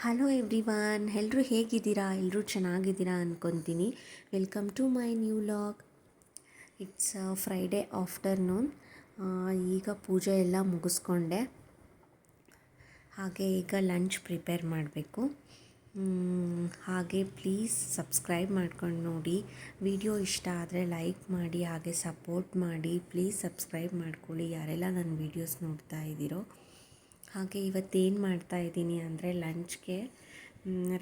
Hello everyone, ಎಲ್ಲರೂ ಹೇಗಿದ್ದೀರಾ? ಎಲ್ಲರೂ ಚೆನ್ನಾಗಿದ್ದೀರಾ ಅಂದ್ಕೊತೀನಿ. Welcome to my new vlog. It's Friday afternoon. ಈಗ ಪೂಜೆ ಎಲ್ಲ ಮುಗಿಸ್ಕೊಂಡೆ. ಹಾಗೆ ಈಗ ಲಂಚ್ ಪ್ರಿಪೇರ್ ಮಾಡಬೇಕು. ಹಾಗೆ ಪ್ಲೀಸ್ ಸಬ್ಸ್ಕ್ರೈಬ್ ಮಾಡ್ಕೊಂಡು ನೋಡಿ. ವಿಡಿಯೋ ಇಷ್ಟ ಆದರೆ ಲೈಕ್ ಮಾಡಿ, ಹಾಗೆ ಸಪೋರ್ಟ್ ಮಾಡಿ. ಪ್ಲೀಸ್ ಸಬ್ಸ್ಕ್ರೈಬ್ ಮಾಡ್ಕೊಳ್ಳಿ ಯಾರೆಲ್ಲ ನನ್ನ ವೀಡಿಯೋಸ್ ನೋಡ್ತಾ ಇದ್ದೀರೋ. ಹಾಗೆ ಇವತ್ತೇನು ಮಾಡ್ತಾಯಿದ್ದೀನಿ ಅಂದರೆ ಲಂಚ್ಗೆ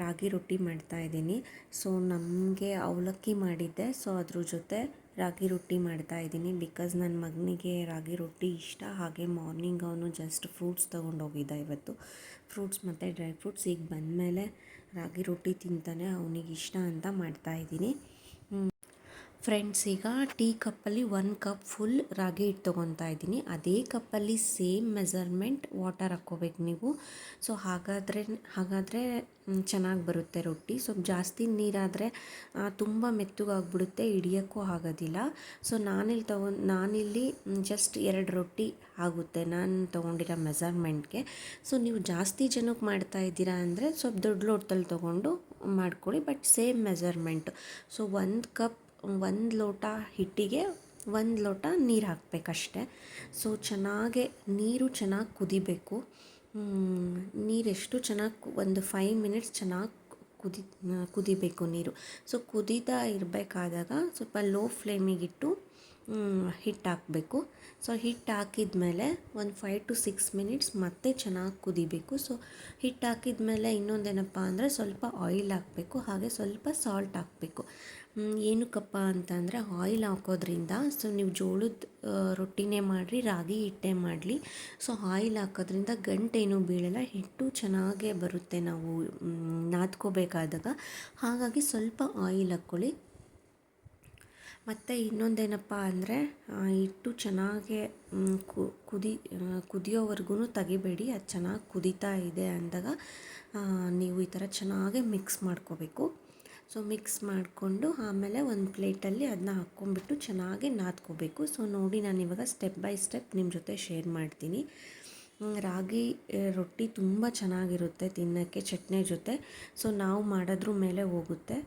ರಾಗಿ ರೊಟ್ಟಿ ಮಾಡ್ತಾಯಿದ್ದೀನಿ. ಸೊ ನಮಗೆ ಅವಲಕ್ಕಿ ಮಾಡಿದ್ದೆ, ಸೊ ಅದ್ರ ಜೊತೆ ರಾಗಿ ರೊಟ್ಟಿ ಮಾಡ್ತಾಯಿದ್ದೀನಿ. ಬಿಕಾಸ್ ನನ್ನ ಮಗನಿಗೆ ರಾಗಿ ರೊಟ್ಟಿ ಇಷ್ಟ. ಹಾಗೆ ಮಾರ್ನಿಂಗ್ ಅವನು ಜಸ್ಟ್ ಫ್ರೂಟ್ಸ್ ತೊಗೊಂಡೋಗಿದ್ದ ಇವತ್ತು. ಫ್ರೂಟ್ಸ್ ಮತ್ತು ಡ್ರೈ ಫ್ರೂಟ್ಸ್ ಈಗ ಬಂದಮೇಲೆ ರಾಗಿ ರೊಟ್ಟಿ ತಿಂತಾನೆ, ಅವನಿಗೆ ಇಷ್ಟ ಅಂತ ಮಾಡ್ತಾಯಿದ್ದೀನಿ. ಫ್ರೆಂಡ್ಸ್, ಈಗ ಟೀ ಕಪ್ಪಲ್ಲಿ 1 ಕಪ್ ಫುಲ್ ರಾಗಿ ಹಿಟ್ಟು ತೊಗೊತಾ ಇದ್ದೀನಿ. ಅದೇ ಕಪ್ಪಲ್ಲಿ ಸೇಮ್ ಮೆಜರ್ಮೆಂಟ್ ವಾಟರ್ ಹಾಕ್ಕೋಬೇಕು ನೀವು. ಸೊ ಹಾಗಾದರೆ ಚೆನ್ನಾಗಿ ಬರುತ್ತೆ ರೊಟ್ಟಿ. ಸ್ವಲ್ಪ ಜಾಸ್ತಿ ನೀರಾದರೆ ತುಂಬ ಮೆತ್ತಗಾಗ್ಬಿಡುತ್ತೆ, ಹಿಡಿಯೋಕ್ಕೂ ಆಗೋದಿಲ್ಲ. ಸೊ ನಾನಿಲ್ಲಿ ಜಸ್ಟ್ 2 ರೊಟ್ಟಿ ಆಗುತ್ತೆ ನಾನು ತೊಗೊಂಡಿರೋ ಮೆಜರ್ಮೆಂಟ್ಗೆ. ಸೊ ನೀವು ಜಾಸ್ತಿ ಜನಕ್ಕೆ ಮಾಡ್ತಾಯಿದ್ದೀರಾ ಅಂದರೆ ಸ್ವಲ್ಪ ದೊಡ್ಡ ಲೋಟದಲ್ಲಿ ತೊಗೊಂಡು ಮಾಡ್ಕೊಳ್ಳಿ, ಬಟ್ ಸೇಮ್ ಮೆಜರ್ಮೆಂಟು. ಸೊ 1 ಲೋಟ ಹಿಟ್ಟಿಗೆ 1 ಲೋಟ ನೀರು ಹಾಕಬೇಕಷ್ಟೆ. ಸೊ ನೀರು ಚೆನ್ನಾಗಿ ಕುದಿಬೇಕು. ನೀರೆಷ್ಟು ಚೆನ್ನಾಗಿ ಒಂದು 5 ಮಿನಿಟ್ಸ್ ಚೆನ್ನಾಗಿ ಕುದಿಬೇಕು ನೀರು. ಸೊ ಕುದೀತಾ ಇರಬೇಕಾದಾಗ ಸ್ವಲ್ಪ ಲೋ ಫ್ಲೇಮಿಗಿಟ್ಟು ಹಿಟ್ಟು ಹಾಕಬೇಕು. ಸೊ ಹಿಟ್ಟು ಹಾಕಿದ ಮೇಲೆ ಒಂದು 5 to 6 ಮಿನಿಟ್ಸ್ ಮತ್ತೆ ಚೆನ್ನಾಗಿ ಕುದಿಬೇಕು. ಸೊ ಹಿಟ್ಟು ಹಾಕಿದ ಮೇಲೆ ಇನ್ನೊಂದೇನಪ್ಪ ಅಂದರೆ ಸ್ವಲ್ಪ ಆಯಿಲ್ ಹಾಕಬೇಕು, ಹಾಗೆ ಸ್ವಲ್ಪ ಸಾಲ್ಟ್ ಹಾಕಬೇಕು. ಏನಕ್ಕಪ್ಪ ಅಂತಂದರೆ ಆಯಿಲ್ ಹಾಕೋದ್ರಿಂದ, ಸೊ ನೀವು ಜೋಳದ ರೊಟ್ಟಿನೇ ಮಾಡಿರಿ, ರಾಗಿ ಹಿಟ್ಟೇ ಮಾಡಲಿ, ಸೊ ಆಯಿಲ್ ಹಾಕೋದ್ರಿಂದ ಗಂಟೇನೂ ಬೀಳಲ್ಲ, ಹಿಟ್ಟು ಚೆನ್ನಾಗೇ ಬರುತ್ತೆ ನಾವು ನಾದ್ಕೋಬೇಕಾದಾಗ. ಹಾಗಾಗಿ ಸ್ವಲ್ಪ ಆಯಿಲ್ ಹಾಕ್ಕೊಳ್ಳಿ. ಮತ್ತು ಇನ್ನೊಂದೇನಪ್ಪ ಅಂದರೆ ಹಿಟ್ಟು ಚೆನ್ನಾಗೆ ಕುದಿಯೋವರೆಗೂ ತೆಗಿಬೇಡಿ. ಅದು ಚೆನ್ನಾಗಿ ಕುದೀತಾ ಇದೆ ಅಂದಾಗ ನೀವು ಈ ಥರ ಚೆನ್ನಾಗೆ ಮಿಕ್ಸ್ ಮಾಡ್ಕೋಬೇಕು. ಸೊ ಮಿಕ್ಸ್ ಮಾಡಿಕೊಂಡು ಆಮೇಲೆ ಒಂದು ಪ್ಲೇಟಲ್ಲಿ ಅದನ್ನ ಹಾಕ್ಕೊಂಬಿಟ್ಟು ಚೆನ್ನಾಗಿ ನಾದ್ಕೋಬೇಕು. ಸೊ ನೋಡಿ, ನಾನಿವಾಗ ಸ್ಟೆಪ್ ಬೈ ಸ್ಟೆಪ್ ನಿಮ್ಮ ಜೊತೆ ಶೇರ್ ಮಾಡ್ತೀನಿ. ರಾಗಿ ರೊಟ್ಟಿ ತುಂಬ ಚೆನ್ನಾಗಿರುತ್ತೆ ತಿನ್ನೋಕ್ಕೆ ಚಟ್ನಿ ಜೊತೆ. ಸೊ ನಾವು ಮಾಡೋದ್ರ ಮೇಲೆ ಹೋಗುತ್ತೆ.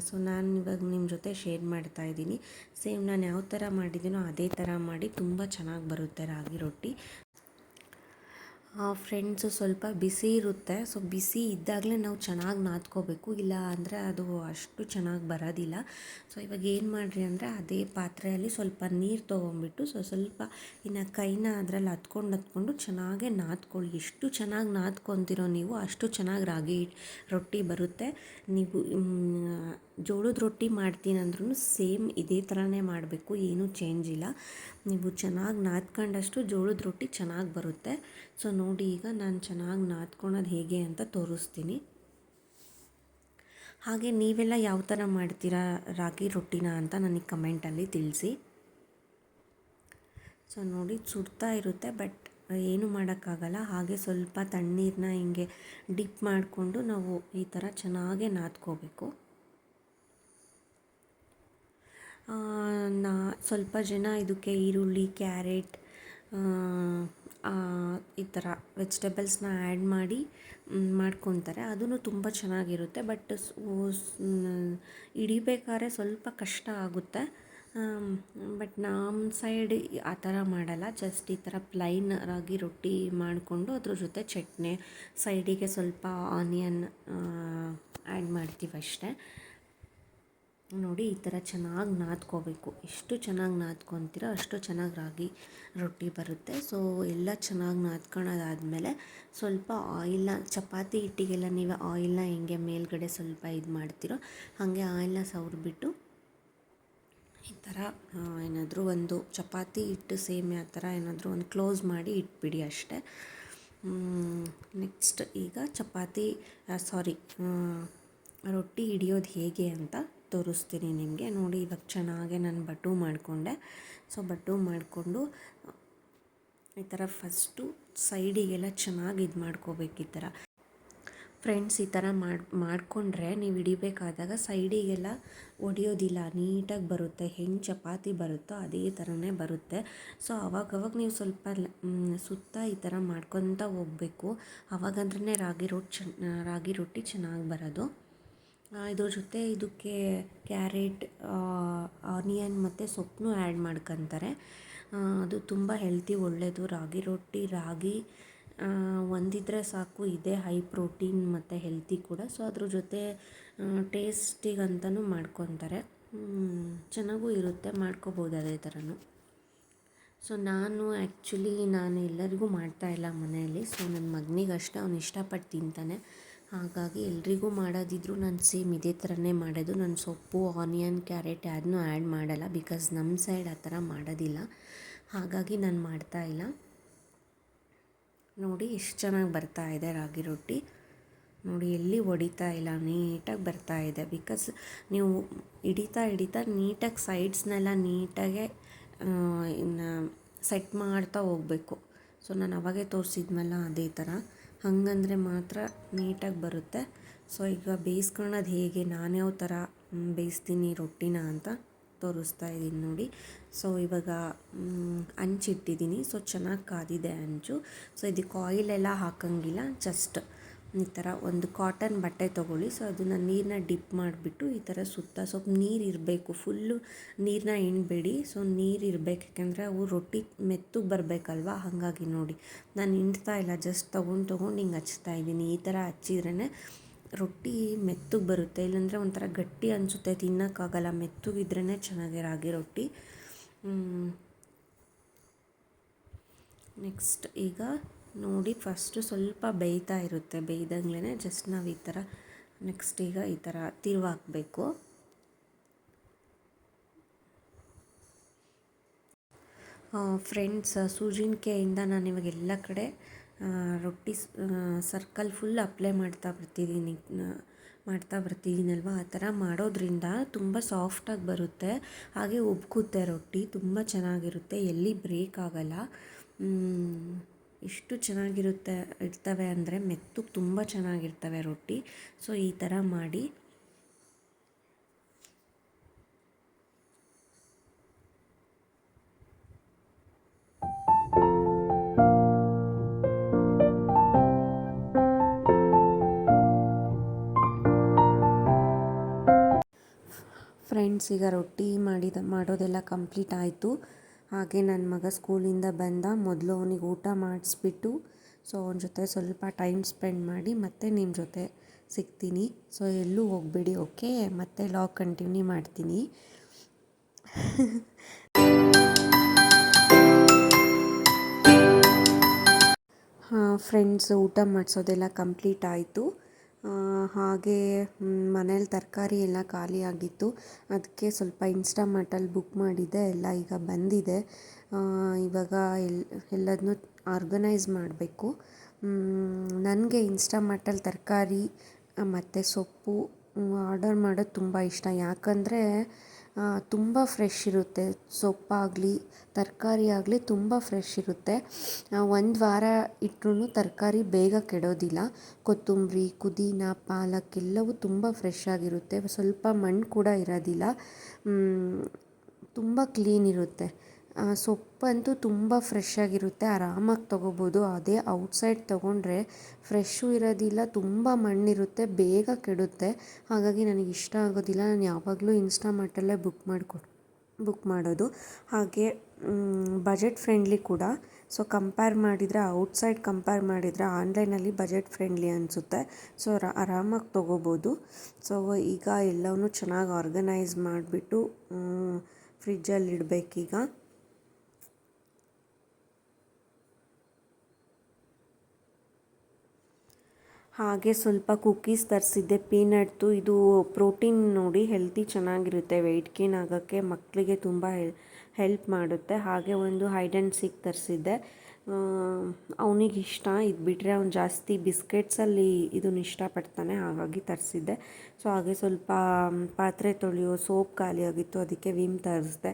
ಸೊ ನಾನು ಇವಾಗ ನಿಮ್ಮ ಜೊತೆ ಶೇರ್ ಮಾಡ್ತಾಯಿದ್ದೀನಿ. ಸೇಮ್ ನಾನು ಯಾವ ಥರ ಮಾಡಿದ್ದೀನೋ ಅದೇ ಥರ ಮಾಡಿ, ತುಂಬ ಚೆನ್ನಾಗಿ ಬರುತ್ತೆ ರಾಗಿ ರೊಟ್ಟಿ. ಫ್ರೆಂಡ್ಸು ಸ್ವಲ್ಪ ಬಿಸಿ ಇರುತ್ತೆ. ಸೊ ಬಿಸಿ ಇದ್ದಾಗಲೇ ನಾವು ಚೆನ್ನಾಗಿ ನಾದ್ಕೋಬೇಕು, ಇಲ್ಲ ಅಂದರೆ ಅದು ಅಷ್ಟು ಚೆನ್ನಾಗಿ ಬರೋದಿಲ್ಲ. ಸೊ ಇವಾಗ ಏನು ಮಾಡಿರಿ ಅಂದರೆ ಅದೇ ಪಾತ್ರೆಯಲ್ಲಿ ಸ್ವಲ್ಪ ನೀರು ತೊಗೊಂಬಿಟ್ಟು ಸ್ವಲ್ಪ ಇನ್ನು ಕೈನ ಅದರಲ್ಲಿ ಹತ್ಕೊಂಡು ಚೆನ್ನಾಗೇ ನಾದ್ಕೊಳ್ಳಿ. ಎಷ್ಟು ಚೆನ್ನಾಗಿ ನಾದ್ಕೊತಿರೋ ನೀವು ಅಷ್ಟು ಚೆನ್ನಾಗಿ ರಾಗಿ ರೊಟ್ಟಿ ಬರುತ್ತೆ. ನೀವು ಜೋಳದ ರೊಟ್ಟಿ ಮಾಡ್ತೀನಿ ಅಂದ್ರೂ ಸೇಮ್ ಇದೇ ಥರನೇ ಮಾಡಬೇಕು, ಏನೂ ಚೇಂಜ್ ಇಲ್ಲ. ನೀವು ಚೆನ್ನಾಗಿ ನಾದ್ಕೊಂಡಷ್ಟು ಜೋಳದ ರೊಟ್ಟಿ ಚೆನ್ನಾಗಿ ಬರುತ್ತೆ. ಸೊ ನೋಡಿ, ಈಗ ನಾನು ಚೆನ್ನಾಗಿ ನಾದ್ಕೊಳೋದು ಹೇಗೆ ಅಂತ ತೋರಿಸ್ತೀನಿ. ಹಾಗೆ ನೀವೆಲ್ಲ ಯಾವ ಥರ ಮಾಡ್ತೀರಾ ರಾಗಿ ರೊಟ್ಟಿನ ಅಂತ ನನಗೆ ಕಮೆಂಟಲ್ಲಿ ತಿಳಿಸಿ. ಸೊ ನೋಡಿ, ಸುಡ್ತಾ ಇರುತ್ತೆ, ಬಟ್ ಏನು ಮಾಡೋಕ್ಕಾಗಲ್ಲ. ಹಾಗೆ ಸ್ವಲ್ಪ ತಣ್ಣೀರನ್ನ ಹಿಂಗೆ ಡಿಪ್ ಮಾಡಿಕೊಂಡು ನಾವು ಈ ಥರ ಚೆನ್ನಾಗೇ ನಾದ್ಕೋಬೇಕು. ಸ್ವಲ್ಪ ಜನ ಇದಕ್ಕೆ ಈರುಳ್ಳಿ, ಕ್ಯಾರೆಟ್, ಈ ಥರ ವೆಜಿಟೇಬಲ್ಸ್ನ ಆ್ಯಡ್ ಮಾಡಿ ಮಾಡ್ಕೊತಾರೆ. ಅದೂ ತುಂಬ ಚೆನ್ನಾಗಿರುತ್ತೆ, ಬಟ್ ಹಿಡಿಬೇಕಾದ್ರೆ ಸ್ವಲ್ಪ ಕಷ್ಟ ಆಗುತ್ತೆ. ಬಟ್ ನಮ್ಮ ಸೈಡ್ ಆ ಥರ ಮಾಡಲ್ಲ. ಜಸ್ಟ್ ಈ ಥರ ಪ್ಲೈನ್ ರಾಗಿ ರೊಟ್ಟಿ ಮಾಡಿಕೊಂಡು ಅದ್ರ ಜೊತೆ ಚಟ್ನಿ, ಸೈಡಿಗೆ ಸ್ವಲ್ಪ ಆನಿಯನ್ ಆ್ಯಡ್ ಮಾಡ್ತೀವಿ ಅಷ್ಟೇ. ನೋಡಿ, ಈ ಥರ ಚೆನ್ನಾಗಿ ನಾದ್ಕೋಬೇಕು. ಎಷ್ಟು ಚೆನ್ನಾಗಿ ನಾದ್ಕೊತೀರೋ ಅಷ್ಟು ಚೆನ್ನಾಗಿ ರಾಗಿ ರೊಟ್ಟಿ ಬರುತ್ತೆ. ಸೊ ಎಲ್ಲ ಚೆನ್ನಾಗಿ ನಾದ್ಕೊಳ್ಳೋದಾದಮೇಲೆ ಸ್ವಲ್ಪ ಆಯಿಲ್ನ, ಚಪಾತಿ ಹಿಟ್ಟಿಗೆಲ್ಲ ನೀವು ಆಯಿಲ್ನ ಹೆಂಗೆ ಮೇಲ್ಗಡೆ ಸ್ವಲ್ಪ ಇದು ಮಾಡ್ತೀರೋ ಹಾಗೆ ಆಯಿಲ್ನ ಸವರ್ಬಿಟ್ಟು ಈ ಥರ ಏನಾದರೂ ಒಂದು ಚಪಾತಿ ಹಿಟ್ಟು ಸೇಮೆ ಆ ಥರ ಏನಾದರೂ ಒಂದು ಕ್ಲೋಸ್ ಮಾಡಿ ಇಟ್ಬಿಡಿ ಅಷ್ಟೇ. ನೆಕ್ಸ್ಟ್ ಈಗ ರೊಟ್ಟಿ ಹಿಡಿಯೋದು ಹೇಗೆ ಅಂತ ತೋರಿಸ್ತೀನಿ ನಿಮಗೆ. ನೋಡಿ, ಇವಾಗ ಚೆನ್ನಾಗೆ ನಾನು ಬಟು ಮಾಡಿಕೊಂಡೆ. ಸೊ ಬಟು ಮಾಡಿಕೊಂಡು ಈ ಥರ ಫಸ್ಟು ಸೈಡಿಗೆಲ್ಲ ಚೆನ್ನಾಗಿ ಇದು ಮಾಡ್ಕೋಬೇಕು. ಈ ಥರ ಫ್ರೆಂಡ್ಸ್ ಈ ಥರ ಮಾಡಿಕೊಂಡ್ರೆ ನೀವು ಹಿಡಿಬೇಕಾದಾಗ ಸೈಡಿಗೆಲ್ಲ ಒಡೆಯೋದಿಲ್ಲ, ನೀಟಾಗಿ ಬರುತ್ತೆ. ಹೆಂಗೆ ಚಪಾತಿ ಬರುತ್ತೋ ಅದೇ ಥರನೇ ಬರುತ್ತೆ. ಸೊ ಅವಾಗವಾಗ ನೀವು ಸ್ವಲ್ಪ ಸುತ್ತ ಈ ಥರ ಮಾಡ್ಕೊತ ಹೋಗಬೇಕು. ಆವಾಗಂದ್ರೆ ರಾಗಿ ರೊಟ್ಟಿ ಚೆನ್ನಾಗಿ ಬರೋದು. ಇದ್ರ ಜೊತೆ ಇದಕ್ಕೆ ಕ್ಯಾರೆಟ್, ಆನಿಯನ್ ಮತ್ತು ಸೊಪ್ಪನ್ನು ಆ್ಯಡ್ ಮಾಡ್ಕೊತಾರೆ. ಅದು ತುಂಬ ಹೆಲ್ತಿ, ಒಳ್ಳೆಯದು. ರಾಗಿ ರೊಟ್ಟಿ, ರಾಗಿ ಒಂದಿದ್ರೆ ಸಾಕು. ಇದೇ ಹೈ ಪ್ರೋಟೀನ್ ಮತ್ತು ಹೆಲ್ತಿ ಕೂಡ. ಸೊ ಅದ್ರ ಜೊತೆ ಟೇಸ್ಟಿಗಂತಲೂ ಮಾಡ್ಕೊತಾರೆ. ಚೆನ್ನಾಗೂ ಇರುತ್ತೆ, ಮಾಡ್ಕೋಬೋದು ಅದೇ ಥರನೂ. ಸೊ ನಾನು ಎಲ್ಲರಿಗೂ ಮಾಡ್ತಾಯಿಲ್ಲ ಮನೆಯಲ್ಲಿ. ಸೊ ನನ್ನ ಮಗನಿಗಷ್ಟೇ ಅವ್ನು ಇಷ್ಟಪಟ್ಟು ತಿಂತಾನೆ. ಹಾಗಾಗಿ ಎಲ್ರಿಗೂ ಮಾಡೋದಿದ್ರು ನಾನು ಸೇಮ್ ಇದೇ ಥರನೇ ಮಾಡೋದು. ನಾನು ಸೊಪ್ಪು, ಆನಿಯನ್, ಕ್ಯಾರೆಟ್ ಅದನ್ನೂ ಆ್ಯಡ್ ಮಾಡಲ್ಲ. ಬಿಕಾಸ್ ನಮ್ಮ ಸೈಡ್ ಆ ಥರ ಮಾಡೋದಿಲ್ಲ. ಹಾಗಾಗಿ ನಾನು ಮಾಡ್ತಾಯಿಲ್ಲ. ನೋಡಿ ಎಷ್ಟು ಚೆನ್ನಾಗಿ ಬರ್ತಾಯಿದೆ ರಾಗಿ ರೊಟ್ಟಿ. ನೋಡಿ ಎಲ್ಲಿ ಹೊಡಿತಾ ಇಲ್ಲ, ನೀಟಾಗಿ ಬರ್ತಾಯಿದೆ. ಬಿಕಾಸ್ ನೀವು ಹಿಡಿತಾ ನೀಟಾಗಿ ಸೈಡ್ಸ್ನೆಲ್ಲ ನೀಟಾಗೆ ಇನ್ನು ಸೆಟ್ ಮಾಡ್ತಾ ಹೋಗಬೇಕು. ಸೊ ನಾನು ಅವಾಗೇ ತೋರಿಸಿದ್ನಲ್ಲ ಅದೇ ಥರ, ಹಾಗಂದ್ರೆ ಮಾತ್ರ ನೀಟಾಗಿ ಬರುತ್ತೆ. ಸೊ ಈಗ ಬೇಯಿಸ್ಕೊಳ್ಳೋದು ಹೇಗೆ, ನಾನು ಯಾವ ಥರ ಬೇಯಿಸ್ತೀನಿ ರೊಟ್ಟಿನ ಅಂತ ತೋರಿಸ್ತಾ ಇದ್ದೀನಿ ನೋಡಿ. ಸೊ ಇವಾಗ ಹಂಚಿಟ್ಟಿದ್ದೀನಿ. ಸೊ ಚೆನ್ನಾಗಿ ಕಾದಿದೆ ಹಂಚು. ಸೊ ಇದಕ್ಕೆ ಆಯಿಲೆಲ್ಲ ಹಾಕೋಂಗಿಲ್ಲ. ಜಸ್ಟ್ ಈ ಥರ ಒಂದು ಕಾಟನ್ ಬಟ್ಟೆ ತೊಗೊಳ್ಳಿ. ಸೊ ಅದನ್ನು ನೀರನ್ನ ಡಿಪ್ ಮಾಡಿಬಿಟ್ಟು ಈ ಥರ ಸುತ್ತ ಸ್ವಲ್ಪ ನೀರು ಇರಬೇಕು. ಫುಲ್ಲು ನೀರನ್ನ ಹಿಂಡಬೇಡಿ. ಸೊ ನೀರು ಇರಬೇಕು, ಯಾಕೆಂದರೆ ಅವು ರೊಟ್ಟಿ ಮೆತ್ತಗೆ ಬರಬೇಕಲ್ವ. ಹಾಗಾಗಿ ನೋಡಿ ನಾನು ಹಿಂಡ್ತಾ ಇಲ್ಲ, ಜಸ್ಟ್ ತೊಗೊಂಡು ಹಿಂಗೆ ಹಚ್ತಾ ಇದ್ದೀನಿ. ಈ ಥರ ಹಚ್ಚಿದ್ರೇ ರೊಟ್ಟಿ ಮೆತ್ತಗೆ ಬರುತ್ತೆ. ಇಲ್ಲಾಂದರೆ ಒಂಥರ ಗಟ್ಟಿ ಅನಿಸುತ್ತೆ, ತಿನ್ನೋಕ್ಕಾಗಲ್ಲ. ಮೆತ್ತಗಿದ್ರೇ ಚೆನ್ನಾಗಿ ರಾಗಿ ರೊಟ್ಟಿ. ನೆಕ್ಸ್ಟ್ ಈಗ ನೋಡಿ, ಫಸ್ಟು ಸ್ವಲ್ಪ ಬೇಯ್ತಾ ಇರುತ್ತೆ. ಬೇಯ್ದಂಗ್ಲೇ ಜಸ್ಟ್ ನಾವು ಈ ಥರ ನೆಕ್ಸ್ಟ್ ಈಗ ಈ ಥರ ತಿರುವಾಕಬೇಕು. ಫ್ರೆಂಡ್ಸ್, ಸೂಜಿನ್ಕೆಯಿಂದ ನಾನು ಇವಾಗ ಎಲ್ಲ ಕಡೆ ರೊಟ್ಟಿ ಸರ್ಕಲ್ ಫುಲ್ ಅಪ್ಲೈ ಮಾಡ್ತಾ ಬರ್ತಿದ್ದೀನಲ್ವ. ಆ ಥರ ಮಾಡೋದ್ರಿಂದ ತುಂಬ ಸಾಫ್ಟಾಗಿ ಬರುತ್ತೆ. ಹಾಗೆ ಉಬ್ಕುತ್ತೆ ರೊಟ್ಟಿ, ತುಂಬ ಚೆನ್ನಾಗಿರುತ್ತೆ, ಎಲ್ಲಿ ಬ್ರೇಕ್ ಆಗಲ್ಲ. ಎಷ್ಟು ಇರ್ತವೆ ಅಂದರೆ ಮೆತ್ತಗೆ ತುಂಬ ಚೆನ್ನಾಗಿರ್ತವೆ ರೊಟ್ಟಿ. ಸೊ ಈ ಥರ ಮಾಡಿ. ಫ್ರೆಂಡ್ಸ್, ಈಗ ರೊಟ್ಟಿ ಮಾಡೋದೆಲ್ಲ ಕಂಪ್ಲೀಟ್ ಆಯಿತು. ಹಾಗೆ ನನ್ನ ಮಗ ಸ್ಕೂಲಿಂದ ಬಂದ. ಮೊದಲು ಅವನಿಗೆ ಊಟ ಮಾಡಿಸ್ಬಿಟ್ಟು ಸೊ ಅವನ ಜೊತೆ ಸ್ವಲ್ಪ ಟೈಮ್ ಸ್ಪೆಂಡ್ ಮಾಡಿ ಮತ್ತೆ ನಿಮ್ಮ ಜೊತೆ ಸಿಗ್ತೀನಿ. ಸೊ ಎಲ್ಲೂ ಹೋಗಬೇಡಿ, ಓಕೆ? ಮತ್ತೆ ಲಾಗ್ ಕಂಟಿನ್ಯೂ ಮಾಡ್ತೀನಿ. ಫ್ರೆಂಡ್ಸ್, ಊಟ ಮಾಡಿಸೋದೆಲ್ಲ ಕಂಪ್ಲೀಟ್ ಆಯಿತು. ಹಾಗೆ ಮನೇಲಿ ತರಕಾರಿ ಎಲ್ಲ ಖಾಲಿ ಆಗಿತ್ತು. ಅದಕ್ಕೆ ಸ್ವಲ್ಪ ಇನ್ಸ್ಟಾಮಾರ್ಟಲ್ಲಿ ಬುಕ್ ಮಾಡಿದ್ದೆ, ಎಲ್ಲ ಈಗ ಬಂದಿದೆ. ಇವಾಗ ಎಲ್ಲದನ್ನೂ ಆರ್ಗನೈಸ್ ಮಾಡಬೇಕು. ನನಗೆ ಇನ್ಸ್ಟಾಮಾರ್ಟಲ್ಲಿ ತರಕಾರಿ ಮತ್ತು ಸೊಪ್ಪು ಆರ್ಡರ್ ಮಾಡೋದು ತುಂಬ ಇಷ್ಟ. ಯಾಕಂದರೆ ತುಂಬ ಫ್ರೆಶ್ ಇರುತ್ತೆ. ಸೊಪ್ಪಾಗಲಿ ತರಕಾರಿ ಆಗಲಿ ತುಂಬ ಫ್ರೆಶ್ ಇರುತ್ತೆ. ಒಂದು ವಾರ ಇಟ್ಟರೂ ತರಕಾರಿ ಬೇಗ ಕೆಡೋದಿಲ್ಲ. ಕೊತ್ತಂಬರಿ, ಪುದೀನ, ಪಾಲಕ್ ಎಲ್ಲವೂ ತುಂಬ ಫ್ರೆಶ್ ಆಗಿರುತ್ತೆ. ಸ್ವಲ್ಪ ಮಣ್ಣು ಕೂಡ ಇರೋದಿಲ್ಲ. ತುಂಬ ಕ್ಲೀನ್ ಇರುತ್ತೆ. ಸೊಪ್ಪಂತೂ ತುಂಬ ಫ್ರೆಶ್ ಆಗಿರುತ್ತೆ, ಆರಾಮಾಗಿ ತೊಗೋಬೋದು. ಅದೇ ಔಟ್ಸೈಡ್ ತೊಗೊಂಡ್ರೆ ಫ್ರೆಶ್ಶು ಇರೋದಿಲ್ಲ, ತುಂಬ ಮಣ್ಣಿರುತ್ತೆ, ಬೇಗ ಕೆಡುತ್ತೆ. ಹಾಗಾಗಿ ನನಗೆ ಇಷ್ಟ ಆಗೋದಿಲ್ಲ. ನಾನು ಯಾವಾಗಲೂ ಇನ್ಸ್ಟಾಮಾರ್ಟಲ್ಲೇ ಬುಕ್ ಮಾಡೋದು. ಹಾಗೆ ಬಜೆಟ್ ಫ್ರೆಂಡ್ಲಿ ಕೂಡ. ಸೊ ಔಟ್ಸೈಡ್ ಕಂಪೇರ್ ಮಾಡಿದರೆ ಆನ್ಲೈನಲ್ಲಿ ಬಜೆಟ್ ಫ್ರೆಂಡ್ಲಿ ಅನಿಸುತ್ತೆ. ಸೊ ಆರಾಮಾಗಿ ತೊಗೋಬೋದು. ಸೊ ಈಗ ಎಲ್ಲವನ್ನೂ ಚೆನ್ನಾಗಿ ಆರ್ಗನೈಸ್ ಮಾಡಿಬಿಟ್ಟು ಫ್ರಿಜ್ಜಲ್ಲಿ ಇಡಬೇಕೀಗ. ಹಾಗೆ ಸ್ವಲ್ಪ ಕುಕ್ಕೀಸ್ ತರಿಸಿದ್ದೆ, ಪೀನಟ್ದು. ಇದು ಪ್ರೋಟೀನ್ ನೋಡಿ, ಹೆಲ್ತಿ, ಚೆನ್ನಾಗಿರುತ್ತೆ. ವೆಯ್ಟ್ ಗೇನ್ ಆಗೋಕ್ಕೆ ಮಕ್ಕಳಿಗೆ ತುಂಬ ಹೆಲ್ಪ್ ಮಾಡುತ್ತೆ. ಹಾಗೆ ಒಂದು ಹೈಡ್ ಆ್ಯಂಡ್ ಸೀಕ್ ತರಿಸಿದ್ದೆ. ಅವನಿಗೆ ಇಷ್ಟ. ಇದು ಬಿಟ್ಟರೆ ಅವ್ನು ಜಾಸ್ತಿ ಬಿಸ್ಕೆಟ್ಸಲ್ಲಿ ಇದನ್ನು ಇಷ್ಟಪಡ್ತಾನೆ, ಹಾಗಾಗಿ ತರಿಸಿದ್ದೆ. ಸೊ ಹಾಗೆ ಸ್ವಲ್ಪ ಪಾತ್ರೆ ತೊಳೆಯೋ ಸೋಪ್ ಖಾಲಿಯಾಗಿತ್ತು, ಅದಕ್ಕೆ ವಿಮ್ ತರಿಸಿದೆ.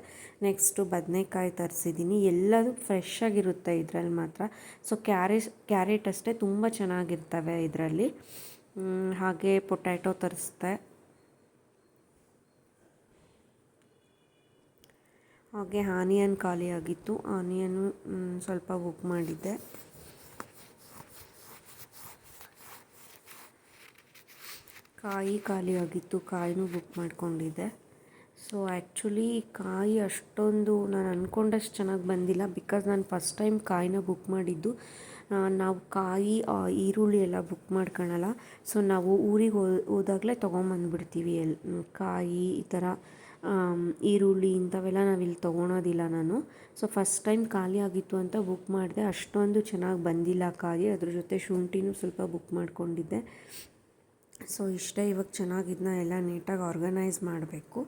ನೆಕ್ಸ್ಟು ಬದನೆಕಾಯಿ ತರಿಸಿದ್ದೀನಿ. ಎಲ್ಲದೂ ಫ್ರೆಶ್ ಆಗಿರುತ್ತೆ ಇದರಲ್ಲಿ ಮಾತ್ರ. ಸೊ ಕ್ಯಾರೆಟ್ ಅಷ್ಟೇ ತುಂಬ ಚೆನ್ನಾಗಿರ್ತವೆ ಇದರಲ್ಲಿ. ಹಾಗೆ ಪೊಟ್ಯಾಟೊ ತರಿಸ್ದೆ. ಹಾಗೆ ಆನಿಯನ್ ಖಾಲಿಯಾಗಿತ್ತು, ಆನಿಯನ್ನು ಸ್ವಲ್ಪ ಬುಕ್ ಮಾಡಿದ್ದೆ. ಕಾಯಿ ಖಾಲಿಯಾಗಿತ್ತು, ಕಾಯಿನೂ ಬುಕ್ ಮಾಡ್ಕೊಂಡಿದ್ದೆ. ಸೊ ಆ್ಯಕ್ಚುಲಿ ಕಾಯಿ ಅಷ್ಟೊಂದು ನಾನು ಅಂದ್ಕೊಂಡಷ್ಟು ಚೆನ್ನಾಗಿ ಬಂದಿಲ್ಲ, ಬಿಕಾಸ್ ನಾನು ಫಸ್ಟ್ ಟೈಮ್ ಕಾಯಿನ ಬುಕ್ ಮಾಡಿದ್ದು. ನಾವು ಕಾಯಿ ಈರುಳ್ಳಿ ಎಲ್ಲ ಬುಕ್ ಮಾಡ್ಕೊಳಲ್ಲ. ಸೊ ನಾವು ಊರಿಗೆ ಹೋದಾಗಲೇ ತೊಗೊಂಬಂದ್ಬಿಡ್ತೀವಿ. ಕಾಯಿ ಈ ಥರ ಈರುಳ್ಳಿ ಇಂಥವೆಲ್ಲ ನಾವಿಲ್ಲಿ ತೊಗೊಳೋದಿಲ್ಲ ನಾನು. ಸೊ ಫಸ್ಟ್ ಟೈಮ್ ಖಾಲಿ ಆಗಿತ್ತು ಅಂತ ಬುಕ್ ಮಾಡಿದೆ. ಅಷ್ಟೊಂದು ಚೆನ್ನಾಗಿ ಬಂದಿಲ್ಲ ಕಾಯಿ. ಅದ್ರ ಜೊತೆ ಶುಂಠಿನೂ ಸ್ವಲ್ಪ ಬುಕ್ ಮಾಡ್ಕೊಂಡಿದ್ದೆ. ಸೊ ಇಷ್ಟೇ, ಇವಾಗ ಚೆನ್ನಾಗಿದ್ದನ್ನ ಎಲ್ಲ ನೀಟಾಗಿ ಆರ್ಗನೈಸ್ ಮಾಡಬೇಕು.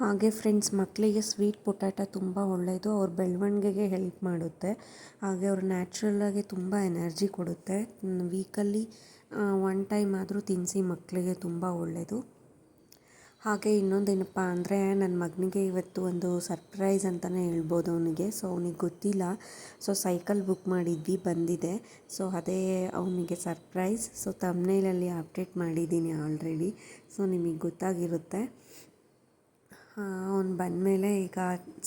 ಹಾಗೆ ಫ್ರೆಂಡ್ಸ್, ಮಕ್ಕಳಿಗೆ ಸ್ವೀಟ್ ಪೊಟ್ಯಾಟೊ ತುಂಬ ಒಳ್ಳೆಯದು. ಅವ್ರ ಬೆಳವಣಿಗೆಗೆ ಹೆಲ್ಪ್ ಮಾಡುತ್ತೆ. ಹಾಗೆ ಅವ್ರು ನ್ಯಾಚುರಲ್ಲಾಗಿ ತುಂಬ ಎನರ್ಜಿ ಕೊಡುತ್ತೆ. ವೀಕಲ್ಲಿ 1 ಟೈಮ್ ಆದರೂ ತಿನ್ನಿಸಿ, ಮಕ್ಕಳಿಗೆ ತುಂಬ ಒಳ್ಳೆಯದು. ಹಾಗೆ ಇನ್ನೊಂದೇನಪ್ಪ ಅಂದರೆ, ನನ್ನ ಮಗನಿಗೆ ಇವತ್ತು ಒಂದು ಸರ್ಪ್ರೈಸ್ ಅಂತಲೇ ಹೇಳ್ಬೋದು ಅವನಿಗೆ. ಸೊ ಅವನಿಗೆ ಗೊತ್ತಿಲ್ಲ. ಸೊ ಸೈಕಲ್ ಬುಕ್ ಮಾಡಿದ್ವಿ, ಬಂದಿದೆ. ಸೊ ಅದೇ ಅವನಿಗೆ ಸರ್ಪ್ರೈಸ್. ಸೊ ಥಂಬ್ನೇಲಲ್ಲಿ ಅಪ್ಡೇಟ್ ಮಾಡಿದ್ದೀನಿ ಆಲ್ರೆಡಿ. ಸೊ ನಿಮಗೆ ಗೊತ್ತಾಗಿರುತ್ತೆ. ಅವನು ಬಂದಮೇಲೆ, ಈಗ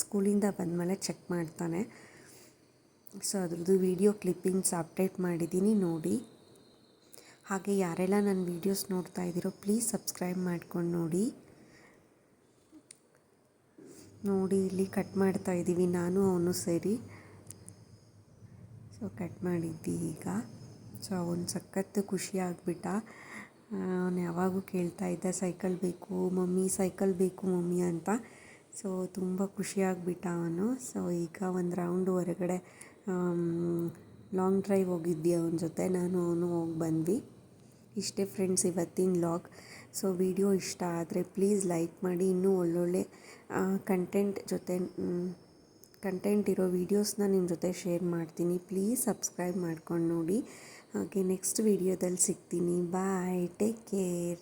ಸ್ಕೂಲಿಂದ ಬಂದಮೇಲೆ ಚೆಕ್ ಮಾಡ್ತಾನೆ. ಸೊ ಅದ್ರದ್ದು ವೀಡಿಯೋ ಕ್ಲಿಪ್ಪಿಂಗ್ಸ್ ಅಪ್ಡೇಟ್ ಮಾಡಿದ್ದೀನಿ, ನೋಡಿ. ಹಾಗೆ ಯಾರೆಲ್ಲ ನನ್ನ ವೀಡಿಯೋಸ್ ನೋಡ್ತಾ ಇದ್ದೀರೋ ಪ್ಲೀಸ್ ಸಬ್ಸ್ಕ್ರೈಬ್ ಮಾಡ್ಕೊಂಡು ನೋಡಿ. ಇಲ್ಲಿ ಕಟ್ ಮಾಡ್ತಾ ಇದ್ದೀವಿ, ನಾನು ಅವನು ಸೇರಿ. ಸೊ ಕಟ್ ಮಾಡಿದ್ವಿ ಈಗ. ಸೊ ಅವನು ಸಖತ್ತು ಖುಷಿ ಆಗಿಬಿಟ್ಟ. ಅವನು ಯಾವಾಗೂ ಕೇಳ್ತಾ ಇದ್ದ, ಸೈಕಲ್ ಬೇಕು ಮಮ್ಮಿ, ಸೈಕಲ್ ಬೇಕು ಮಮ್ಮಿ ಅಂತ. ಸೊ ತುಂಬ ಖುಷಿಯಾಗಿಬಿಟ್ಟ ಅವನು. ಸೊ ಈಗ ಒಂದು ರೌಂಡ್ ಹೊರಗಡೆ ಲಾಂಗ್ ಡ್ರೈವ್ ಹೋಗಿದ್ವಿ ಅವನ ಜೊತೆ, ನಾನು ಅವನು ಹೋಗಿ ಬಂದ್ವಿ. ಇಷ್ಟೇ ಫ್ರೆಂಡ್ಸ್ ಇವತ್ತಿನ ವ್ಲಾಗ್. ಸೊ ವಿಡಿಯೋ ಇಷ್ಟ ಆದರೆ ಪ್ಲೀಸ್ ಲೈಕ್ ಮಾಡಿ. ಇನ್ನೂ ಒಳ್ಳೊಳ್ಳೆ ಕಂಟೆಂಟ್ ಇರೋ ವೀಡಿಯೋಸ್ನ ನಿಮ್ಮ ಜೊತೆ ಶೇರ್ ಮಾಡ್ತೀನಿ. ಪ್ಲೀಸ್ ಸಬ್ಸ್ಕ್ರೈಬ್ ಮಾಡ್ಕೊಂಡು ನೋಡಿ. ಹಾಗೆ ನೆಕ್ಸ್ಟ್ ವೀಡಿಯೋದಲ್ಲಿ ಸಿಗ್ತೀನಿ. ಬಾಯ್, ಟೇಕ್ ಕೇರ್.